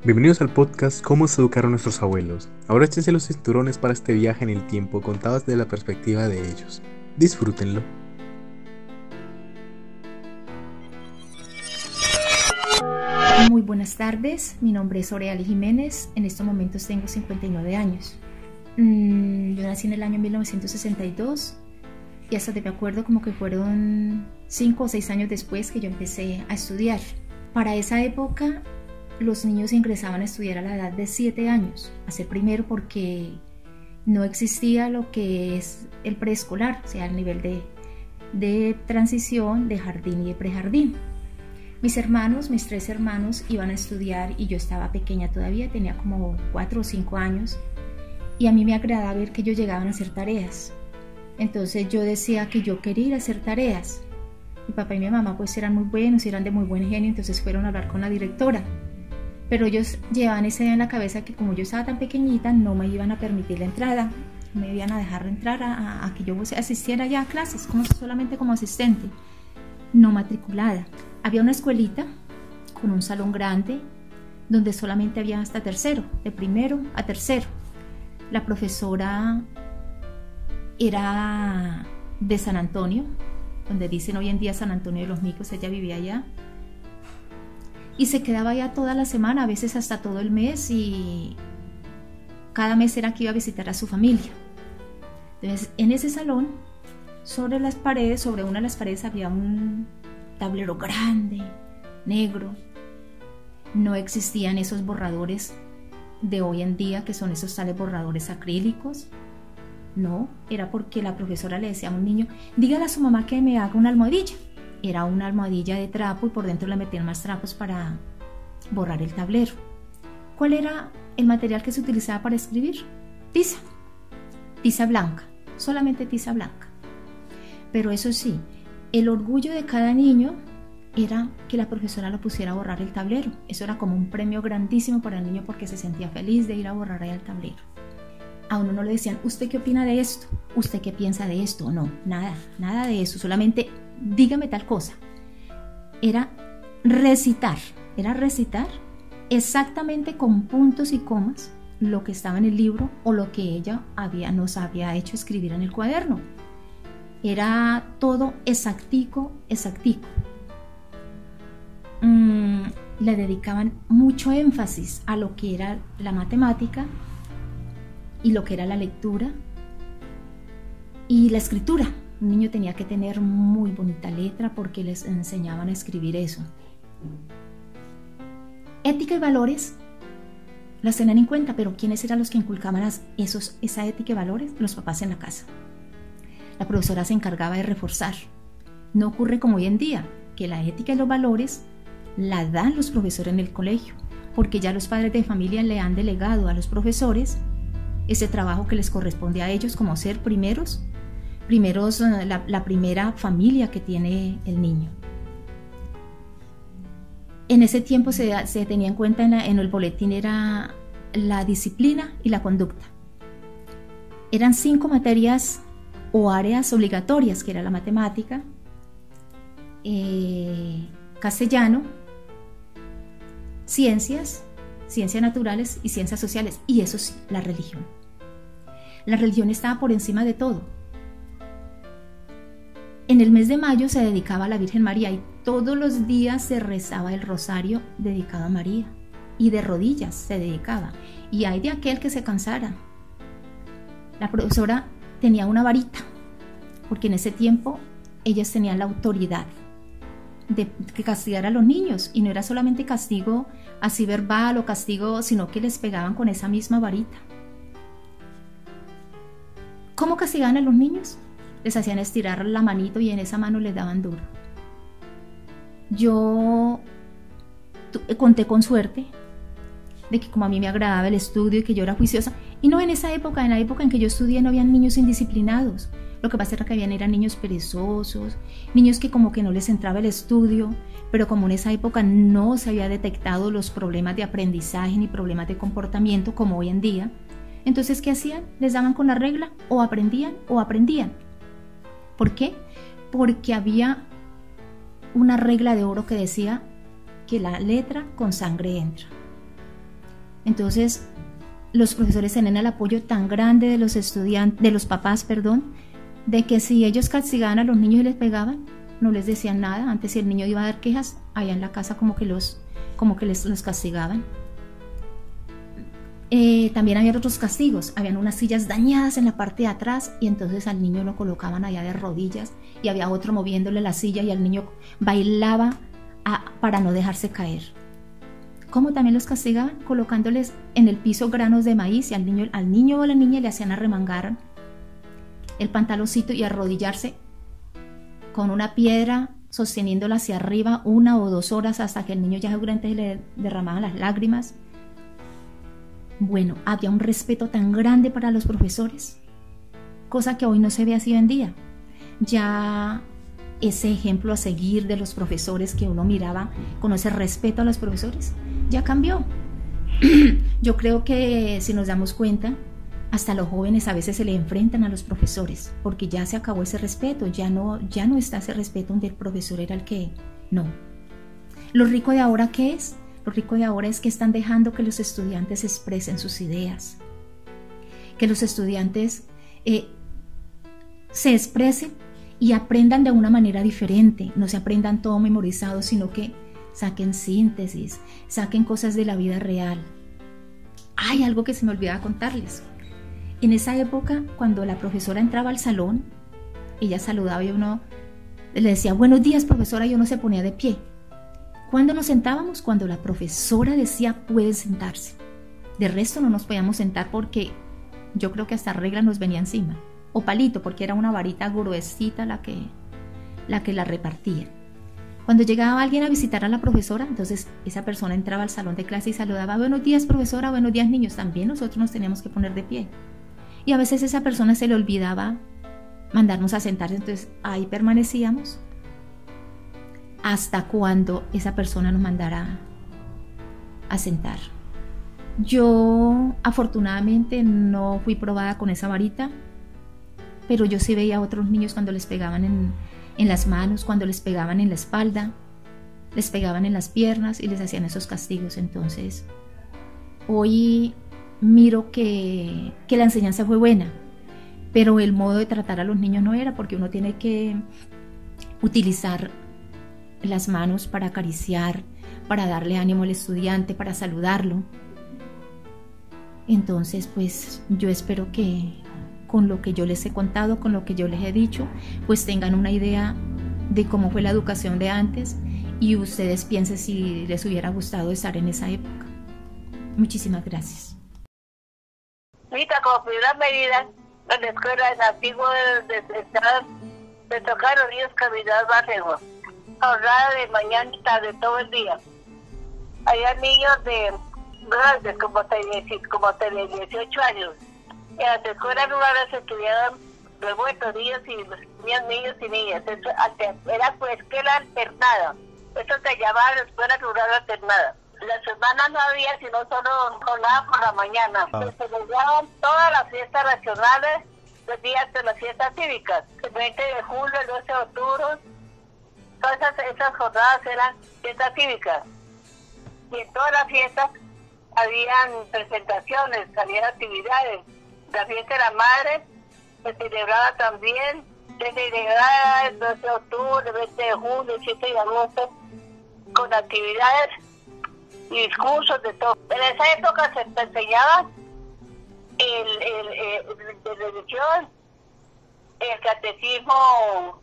Bienvenidos al podcast Cómo se educaron nuestros abuelos. Abróchense los cinturones para este viaje en el tiempo contado desde la perspectiva de ellos. Disfrútenlo. Muy buenas tardes, mi nombre es Oreali Jiménez, en estos momentos tengo 59 años. Yo nací en el año 1962 y hasta te me acuerdo como que fueron 5 o 6 años después que yo empecé a estudiar. Para esa época los niños ingresaban a estudiar a la edad de 7 años, a ser primero porque no existía lo que es el preescolar, o sea, el nivel de transición de jardín y de prejardín. Mis 3 hermanos iban a estudiar y yo estaba pequeña todavía, tenía como 4 o 5 años y a mí me agradaba ver que ellos llegaban a hacer tareas. Entonces yo decía que yo quería ir a hacer tareas. Mi papá y mi mamá pues eran muy buenos, eran de muy buen genio, entonces fueron a hablar con la directora. Pero ellos llevaban esa idea en la cabeza que como yo estaba tan pequeñita no me iban a permitir la entrada, me iban a dejar entrar a que yo asistiera ya a clases, solamente como asistente, no matriculada. Había una escuelita con un salón grande donde solamente había hasta tercero, de primero a tercero. La profesora era de San Antonio, donde dicen hoy en día San Antonio de los Micos, ella vivía allá. Y se quedaba allá toda la semana, a veces hasta todo el mes, y cada mes era que iba a visitar a su familia. Entonces, en ese salón, sobre una de las paredes había un tablero grande, negro. No existían esos borradores de hoy en día, que son esos tales borradores acrílicos. No, era porque la profesora le decía a un niño, dígale a su mamá que me haga una almohadilla. Era una almohadilla de trapo y por dentro le metían más trapos para borrar el tablero. ¿Cuál era el material que se utilizaba para escribir? Tiza blanca, solamente tiza blanca. Pero eso sí, el orgullo de cada niño era que la profesora lo pusiera a borrar el tablero. Eso era como un premio grandísimo para el niño porque se sentía feliz de ir a borrar ahí el tablero. A uno no le decían, ¿usted qué opina de esto? ¿Usted qué piensa de esto? No, nada de eso, solamente dígame tal cosa. Era recitar exactamente con puntos y comas lo que estaba en el libro o lo que ella nos había hecho escribir en el cuaderno. Era todo exactico. Le dedicaban mucho énfasis a lo que era la matemática y lo que era la lectura y la escritura. Un niño tenía que tener muy bonita letra porque les enseñaban a escribir eso. Ética y valores las tenían en cuenta, pero ¿quiénes eran los que inculcaban esa ética y valores? Los papás en la casa. La profesora se encargaba de reforzar. No ocurre como hoy en día, que la ética y los valores la dan los profesores en el colegio, porque ya los padres de familia le han delegado a los profesores ese trabajo que les corresponde a ellos como ser la primera familia que tiene el niño. En ese tiempo se tenía en cuenta en el boletín era la disciplina y la conducta. Eran 5 materias o áreas obligatorias, que era la matemática, castellano, ciencias naturales y ciencias sociales, y eso sí, la religión. La religión estaba por encima de todo. En el mes de mayo se dedicaba a la Virgen María y todos los días se rezaba el rosario dedicado a María y de rodillas se dedicaba. Y hay de aquel que se cansara. La profesora tenía una varita, porque en ese tiempo ellas tenían la autoridad de castigar a los niños, y no era solamente castigo así verbal o castigo, sino que les pegaban con esa misma varita. ¿Cómo castigaban a los niños? Les hacían estirar la manito y en esa mano les daban duro. Yo conté con suerte de que como a mí me agradaba el estudio y que yo era juiciosa, y no en esa época, en la época en que yo estudié no habían niños indisciplinados. Lo que pasa era que eran niños perezosos, niños que como que no les entraba el estudio, pero como en esa época no se había detectado los problemas de aprendizaje ni problemas de comportamiento como hoy en día, entonces ¿qué hacían? Les daban con la regla, o aprendían. ¿Por qué? Porque había una regla de oro que decía que la letra con sangre entra. Entonces, los profesores tenían el apoyo tan grande de los estudiantes, de los papás, de que si ellos castigaban a los niños y les pegaban, no les decían nada. Antes, si el niño iba a dar quejas, allá en la casa como que los castigaban. También había otros castigos. Habían unas sillas dañadas en la parte de atrás y entonces al niño lo colocaban allá de rodillas y había otro moviéndole la silla y el niño bailaba para no dejarse caer. ¿Cómo también los castigaban? Colocándoles en el piso granos de maíz y al niño o a la niña le hacían arremangar el pantaloncito y arrodillarse con una piedra sosteniéndola hacia arriba 1 o 2 horas hasta que el niño ya seguramente le derramaban las lágrimas. Bueno, había un respeto tan grande para los profesores, cosa que hoy no se ve así hoy en día. Ya ese ejemplo a seguir de los profesores que uno miraba con ese respeto a los profesores, ya cambió. Yo creo que si nos damos cuenta, hasta los jóvenes a veces se le enfrentan a los profesores, porque ya se acabó ese respeto, ya no está ese respeto donde el profesor era el que no. Lo rico de ahora, ¿qué es? Lo rico de ahora es que están dejando que los estudiantes expresen sus ideas, que los estudiantes se expresen y aprendan de una manera diferente, no se aprendan todo memorizado, sino que saquen síntesis, saquen cosas de la vida real. Hay algo que se me olvidaba contarles. En esa época, cuando la profesora entraba al salón, ella saludaba y uno le decía, buenos días, profesora, y uno se ponía de pie. ¿Cuándo nos sentábamos? Cuando la profesora decía, puede sentarse. De resto no nos podíamos sentar porque yo creo que hasta regla nos venía encima. O palito, porque era una varita gruesita la que la repartía. Cuando llegaba alguien a visitar a la profesora, entonces esa persona entraba al salón de clase y saludaba, buenos días, profesora, buenos días, niños. También nosotros nos teníamos que poner de pie. Y a veces esa persona se le olvidaba mandarnos a sentar, entonces ahí permanecíamos hasta cuando esa persona nos mandara a sentar. Yo afortunadamente no fui probada con esa varita, pero yo sí veía a otros niños cuando les pegaban en las manos, cuando les pegaban en la espalda, les pegaban en las piernas y les hacían esos castigos. Entonces, hoy miro que la enseñanza fue buena, pero el modo de tratar a los niños no era, porque uno tiene que utilizar las manos para acariciar, para darle ánimo al estudiante, para saludarlo. Entonces, pues yo espero que con lo que yo les he contado, con lo que yo les he dicho, pues tengan una idea de cómo fue la educación de antes y ustedes piensen si les hubiera gustado estar en esa época. Muchísimas gracias. Ahorita, como primera medida, en la escuela en antiguo de tocar los niños caminar más lejos, jornada de mañana y tarde, todo el día. Había niños de grandes, como de 18 años. En las escuelas rurales estudiaban revueltos niños y niñas. Eso, era pues escuela alternada. Eso se llamaba la escuela rural alternada. Las semanas no había sino solo jornada por la mañana. Se celebraban todas las fiestas nacionales, los días de las fiestas cívicas. El 20 de julio, el 12 de octubre, todas esas jornadas eran fiestas cívicas. Y en todas las fiestas habían presentaciones, habían actividades. La fiesta de la madre se celebraba también, se celebraba el 12 de octubre, el 20 de julio, el 7 de agosto, con actividades y discursos de todo. En esa época se enseñaba de religión, el catecismo,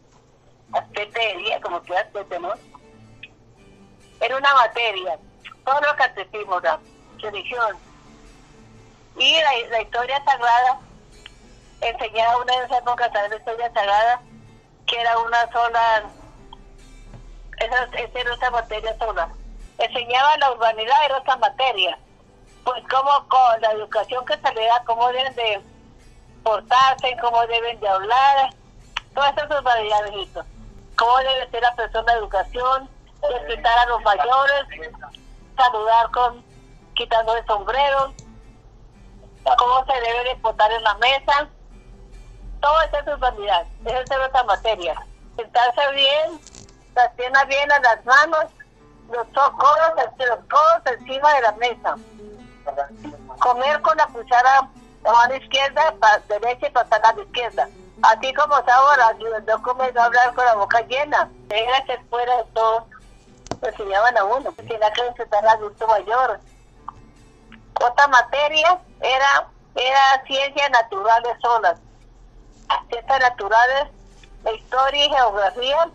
aspecto de día, como que aspecto, ¿no? Era una materia, todos los catecismos, la religión. Y la historia sagrada, enseñaba una de esas épocas también la historia sagrada, que era una sola, esa era otra materia sola. Enseñaba la urbanidad, era otra materia. Pues como con la educación que se le da, cómo deben de portarse, cómo deben de hablar, todas esas urbanidades, hijito. Cómo debe ser la persona de educación, respetar a los mayores, saludar quitando el sombrero, cómo se debe de portar en la mesa. todo eso es urbanidad, eso es otra materia. Sentarse bien, las piernas bien a las manos, los codos encima de la mesa. Comer con la cuchara a mano izquierda, derecha y pasar a la izquierda. Así como es ahora, no comer, no hablar con la boca llena. Era que fuera de todo, le enseñaban a uno. Tenía que enseñar al adulto mayor. Otra materia era ciencias naturales solas. Ciencias naturales, historia y geografía,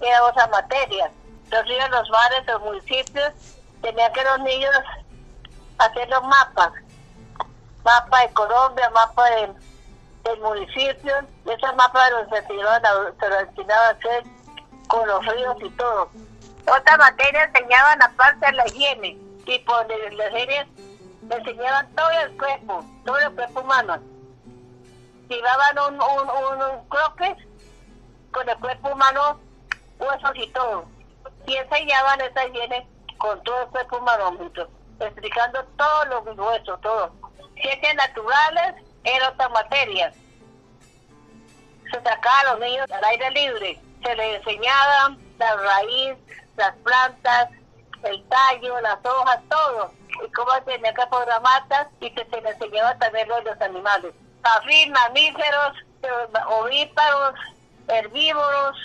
era otra materia. Los ríos, los mares, los municipios, tenían que los niños hacer los mapas. Mapa de Colombia, mapa del municipio. Esos mapas se los enseñaban a hacer con los ríos y todo. Otra materia enseñaban aparte de la higiene. Tipo de las series enseñaban todo el cuerpo humano. Llevaban un croquis con el cuerpo humano, huesos y todo. Y enseñaban esa higiene con todo el cuerpo humano, explicando todos los huesos, todo. Ciencias naturales era otra materia. Se sacaban a los niños al aire libre. Se les enseñaban la raíz, las plantas, el tallo, las hojas, todo. Y cómo tenían que programarlas y que se les enseñaba también lo de los animales. Mamíferos, ovíparos, herbívoros.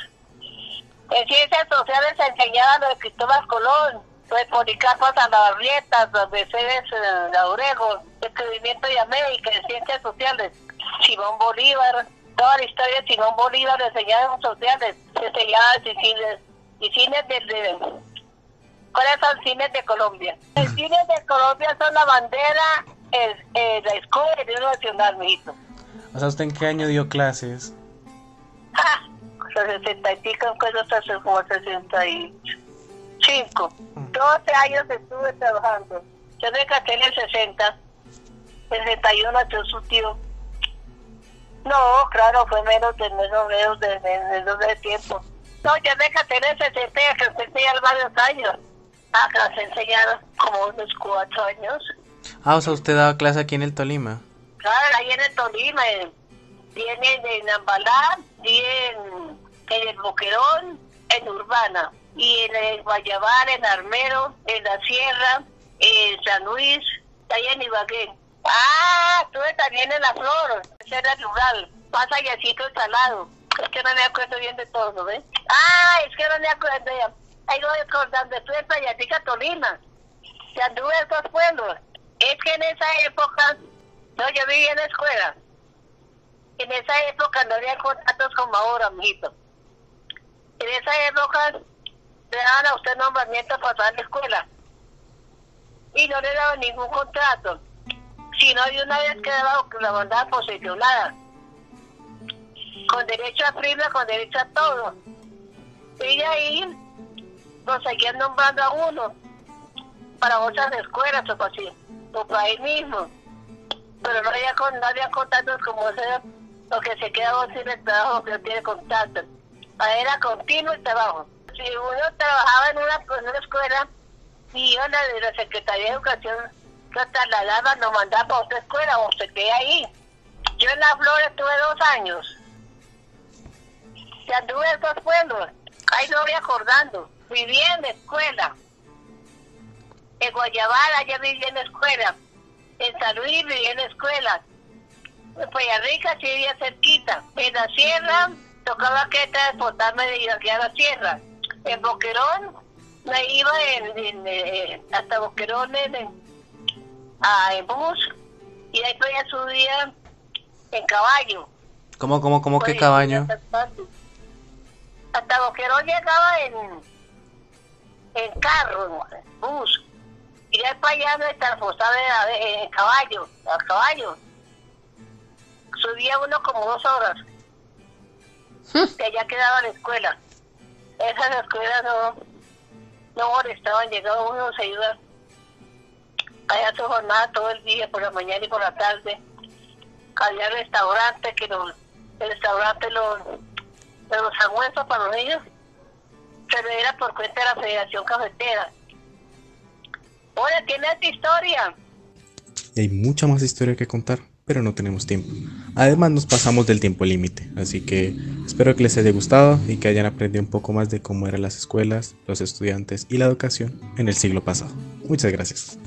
En ciencias sociales se enseñaba lo de Cristóbal Colón, lo de Policarpo Salabarrieta, los Mercedes Laurego, Descubrimiento de América, en ciencias sociales. Simón Bolívar, toda la historia de Simón Bolívar le enseñaba en sociales, se enseñaba y cines de... ¿Cuáles son cines de Colombia? Los cines de Colombia son la bandera, la escudo y el himno nacional, mijito. O sea, ¿usted en qué año dio clases? Los 60 y pico, hasta como 65. 12 años estuve trabajando. Yo me casé en el 60, el 61 nació su tío. No, claro, fue menos de tiempo. No, yo me casé en el 60 y alcancé ya varios años. Acá se enseñaron como unos 4 años. O sea, ¿usted daba clase aquí en el Tolima? Claro, ahí en el Tolima, viene en Ambalá, y en el Boquerón, en Urbana, y en el Guayabal, en Armero, en la Sierra, en San Luis, ahí en Ibagué. Estuve también en La Flor, ese era rural, más allácito el Salado. Es que no me acuerdo bien de todo, ¿ves? Es que no me acuerdo ya. Ahí voy recordando, estuve en Playatica, Tolima. Se anduve en esos pueblos. Es que en esa época, yo vivía en la escuela. En esa época no había contratos como ahora, mijito. En esa época le daban a usted nombramiento para pasar a la escuela. Y no le daban ningún contrato. Sino de una vez quedaba la mandaba posesionada. Con derecho a prima, con derecho a todo. Y de ahí nos seguían nombrando a uno para otras escuelas o así, o para ahí mismo. Pero no había contratos como ese, lo que se queda sin el trabajo, que no tiene contacto. Era continuo el trabajo. Si uno trabajaba en una escuela y iba de la Secretaría de Educación, lo trasladaban, nos mandaban para otra escuela o se quedé ahí. Yo en La Flor estuve 2 años. Y anduve en esos pueblos. Ahí no voy acordando. Vivía en la escuela. En Guayabal, allá vivía en la escuela. En San Luis vivía en la escuela. En Payarrica sí vivía cerquita. En la Sierra tocaba que transportarme de ir aquí a la Sierra. En Boquerón me iba hasta Boquerón en bus. Y ahí todavía subía en caballo. ¿Cómo qué caballo? Hasta Boquerón llegaba en carro, en bus. Y de ahí para allá me transportaba en caballo, a caballo. Subía uno como 2 horas. Que allá quedaba la escuela. Esas escuelas no molestaban, llegaba uno, se iba allá su jornada todo el día, por la mañana y por la tarde. Había restaurantes, los almuerzos para los niños se le era por cuenta de la Federación Cafetera. Oye, tiene esta historia. Y hay mucha más historia que contar, pero no tenemos tiempo. Además nos pasamos del tiempo límite, así que espero que les haya gustado y que hayan aprendido un poco más de cómo eran las escuelas, los estudiantes y la educación en el siglo pasado. Muchas gracias.